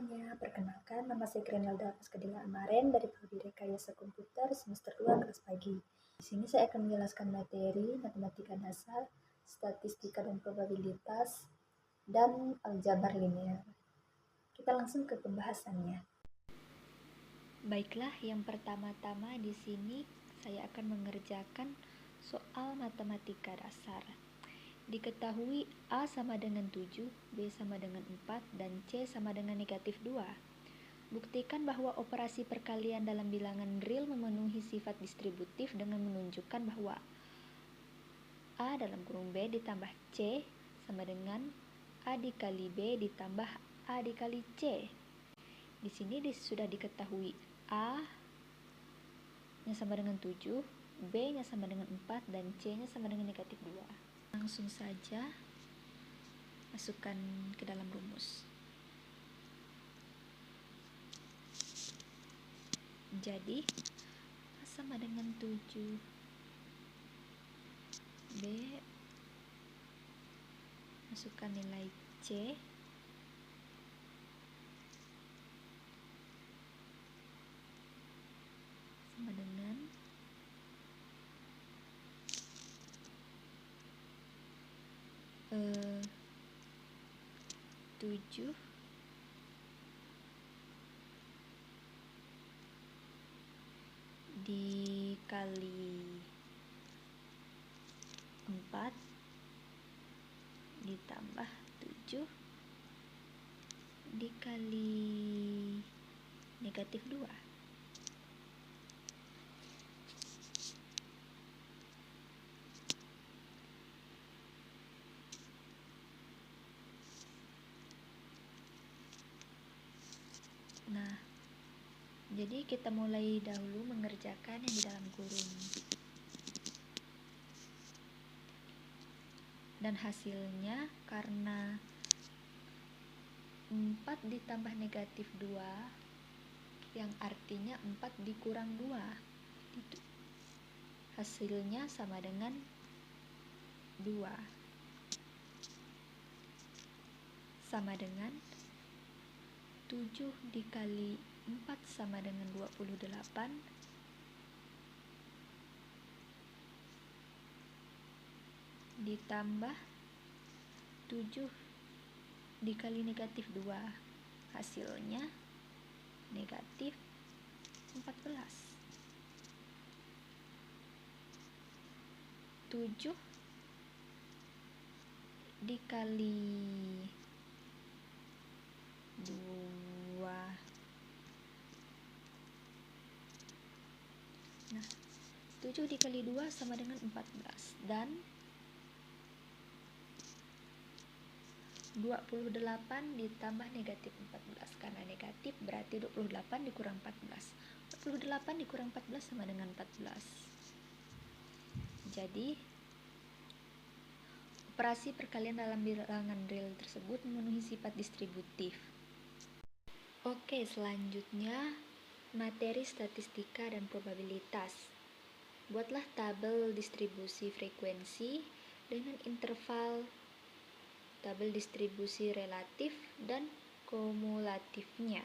semuanya, perkenalkan nama saya Grenelda Pascadila Amaren dari Prodi Rekayasa Komputer semester 2 kelas pagi. Di sini saya akan menjelaskan materi matematika dasar, statistika dan probabilitas, dan aljabar linear. Kita langsung ke pembahasannya. Baiklah, yang pertama-tama di sini saya akan mengerjakan soal matematika dasar. Diketahui A sama dengan 7, B sama dengan 4, dan C sama dengan negatif 2. Buktikan bahwa operasi perkalian dalam bilangan real memenuhi sifat distributif dengan menunjukkan bahwa A dalam kurung B ditambah C sama dengan A dikali B ditambah A dikali C. Di sini sudah diketahui A nya sama dengan 7, B nya sama dengan 4, dan C nya sama dengan negatif 2. Langsung saja masukkan ke dalam rumus. Jadi A sama dengan 7, B masukkan nilai C, sama dengan 7 dikali 4 ditambah 7 dikali negatif 2. Nah, jadi kita mulai dahulu mengerjakan yang di dalam kurung. Dan hasilnya karena 4 ditambah negatif 2, yang artinya 4 dikurang 2. Hasilnya sama dengan 2. Sama dengan 7 dikali 4 sama dengan 28, ditambah 7 dikali negatif 2, hasilnya negatif 14. 7 dikali 2, nah 7 dikali 2 sama dengan 14, dan 28 ditambah negatif 14, karena negatif berarti 28 dikurang 14. 28 dikurang 14 sama dengan 14. Jadi operasi perkalian dalam bilangan real tersebut memenuhi sifat distributif. Oke, selanjutnya materi statistika dan probabilitas. Buatlah tabel distribusi frekuensi dengan interval, tabel distribusi relatif, dan kumulatifnya.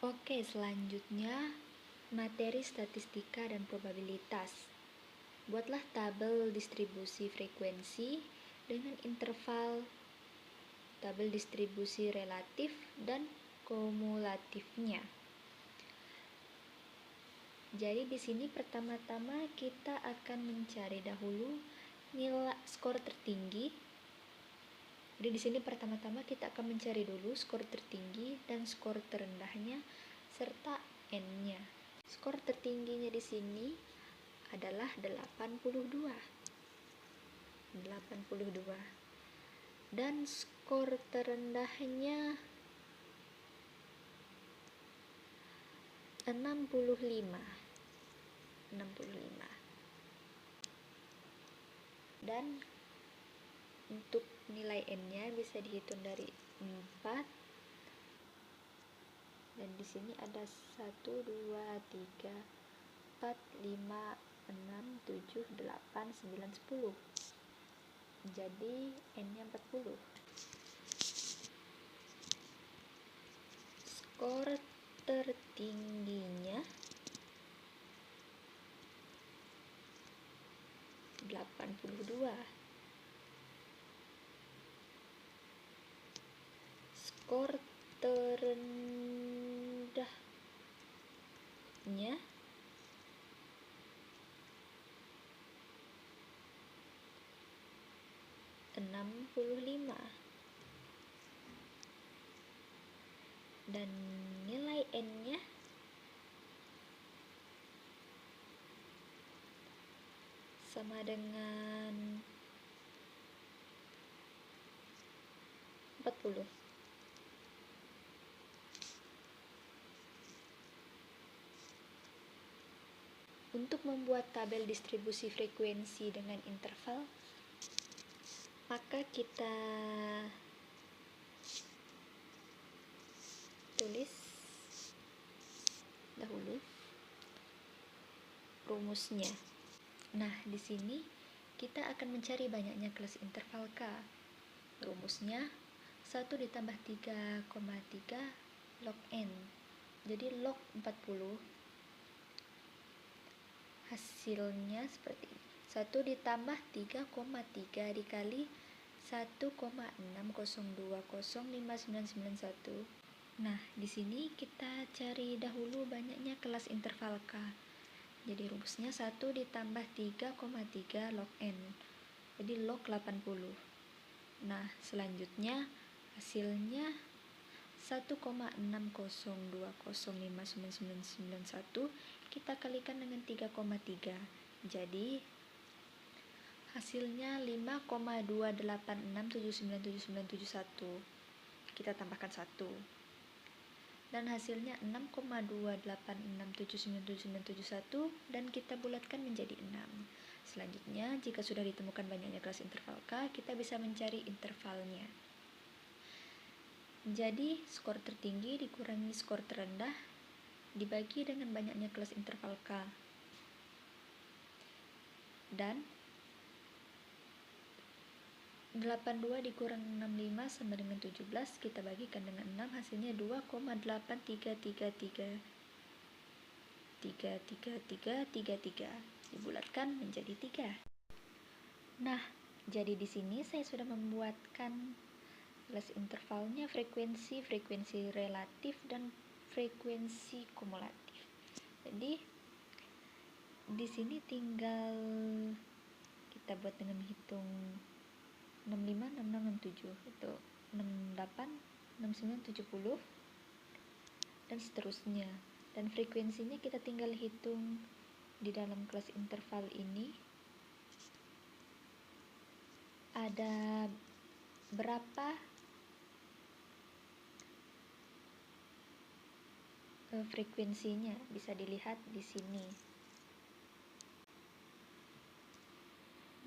Oke, selanjutnya materi statistika dan probabilitas. Buatlah tabel distribusi frekuensi dengan interval, tabel distribusi relatif, dan kumulatifnya. Jadi di sini pertama-tama kita akan mencari dahulu nilai skor tertinggi. Jadi di sini pertama-tama kita akan mencari dulu skor tertinggi dan skor terendahnya serta n-nya. Skor tertingginya di sini adalah 82. Dan skor terendahnya 65. Dan untuk nilai n-nya bisa dihitung dari 4. Dan di sini ada 1, 2, 3, 4, 5, 6, 7, 8, 9, 10. Jadi n-nya 40. skor tertingginya 82. Skor terendahnya 65. Dan nilai N-nya sama dengan 40. Untuk membuat tabel distribusi frekuensi dengan interval, maka kita tulis dahulu rumusnya. Nah, di sini kita akan mencari banyaknya kelas interval K. Rumusnya 1 ditambah 3,3 log N. Jadi log 40 hasilnya seperti ini. 1 ditambah 3,3 dikali 1,602059991. Nah, di sini kita cari dahulu banyaknya kelas interval K. Jadi rumusnya 1 ditambah 3,3 log N. Jadi log 80. Nah, selanjutnya hasilnya 1,602059991 kita kalikan dengan 3,3. Jadi hasilnya 5,286797971. Kita tambahkan 1. Dan hasilnya 6,286797971 dan kita bulatkan menjadi 6. Selanjutnya, jika sudah ditemukan banyaknya kelas interval K, kita bisa mencari intervalnya. Jadi, skor tertinggi dikurangi skor terendah dibagi dengan banyaknya kelas interval K. Dan 82 dikurang 65 sama dengan 17, kita bagikan dengan 6, hasilnya 2,8333333 dibulatkan menjadi 3. Nah, jadi di sini saya sudah membuatkan kelas intervalnya frekuensi relatif dan frekuensi kumulatif. Jadi di sini tinggal kita buat dengan hitung 65, 66, 67 itu 68, 69, 70 dan seterusnya. Dan frekuensinya kita tinggal hitung di dalam kelas interval ini ada berapa frekuensinya, bisa dilihat di sini.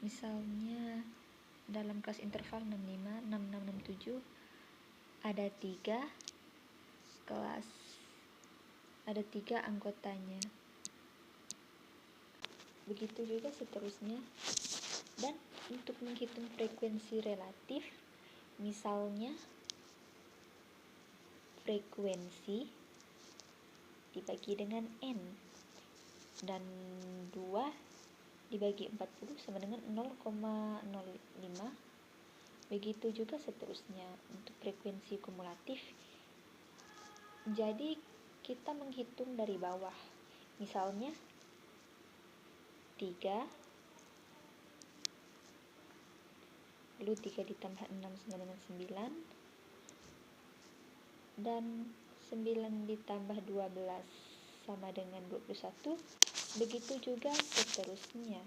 Misalnya dalam kelas interval 65, 66, 67 ada 3 kelas, ada 3 anggotanya. Begitu juga seterusnya. Dan untuk menghitung frekuensi relatif, misalnya frekuensi dibagi dengan N dan 2 dibagi 40 sama dengan 0,05. Begitu juga seterusnya untuk frekuensi kumulatif. Jadi kita menghitung dari bawah. Misalnya 3 lalu 3 ditambah 6 sama dengan 9 dan 9 ditambah 12 sama dengan 21. Begitu juga seterusnya.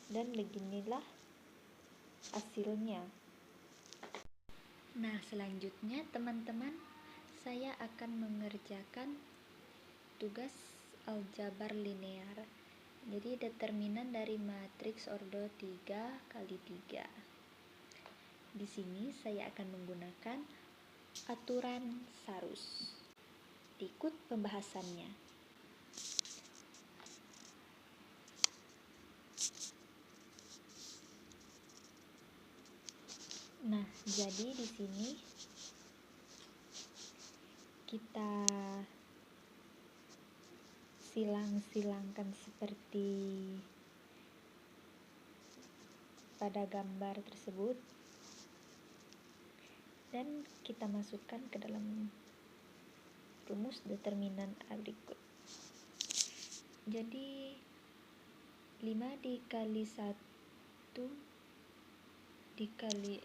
Dan beginilah hasilnya. Nah, selanjutnya teman-teman, saya akan mengerjakan tugas aljabar linear. Jadi determinan dari matriks ordo 3 kali 3. Di sini saya akan menggunakan aturan Sarus. Ikut pembahasannya. Nah, jadi di sini kita silang-silangkan seperti pada gambar tersebut, dan kita masukkan ke dalam rumus determinan A berikut. Jadi 5 dikali 1 dikali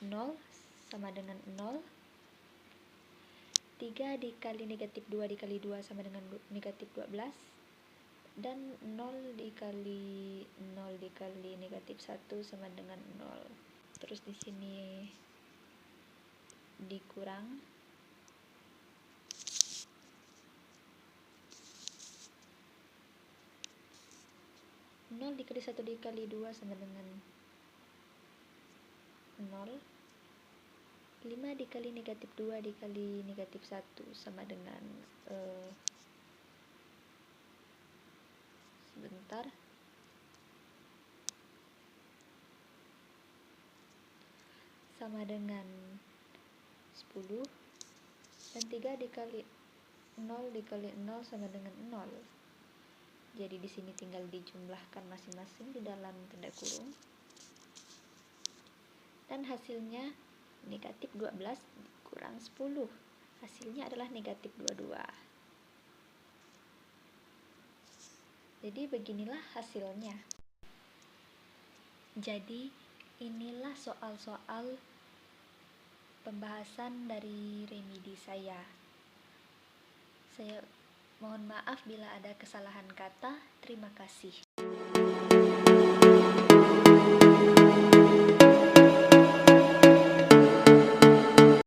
0 sama dengan 0. 3 dikali negatif 2 dikali 2 sama dengan negatif 12. Dan 0 dikali negatif 1 sama dengan 0. Terus di sini dikurang 0 dikali 1 dikali 2 sama dengan 0. 5 dikali negatif 2 dikali negatif 1 sama dengan sebentar, sama dengan 10. Dan 3 dikali 0 dikali 0 sama dengan 0. Jadi di sini tinggal dijumlahkan masing-masing di dalam tanda kurung. Dan hasilnya negatif 12 kurang 10. Hasilnya adalah negatif 22. Jadi beginilah hasilnya. Jadi inilah soal-soal pembahasan dari remedi saya. Saya mohon maaf bila ada kesalahan kata. Terima kasih.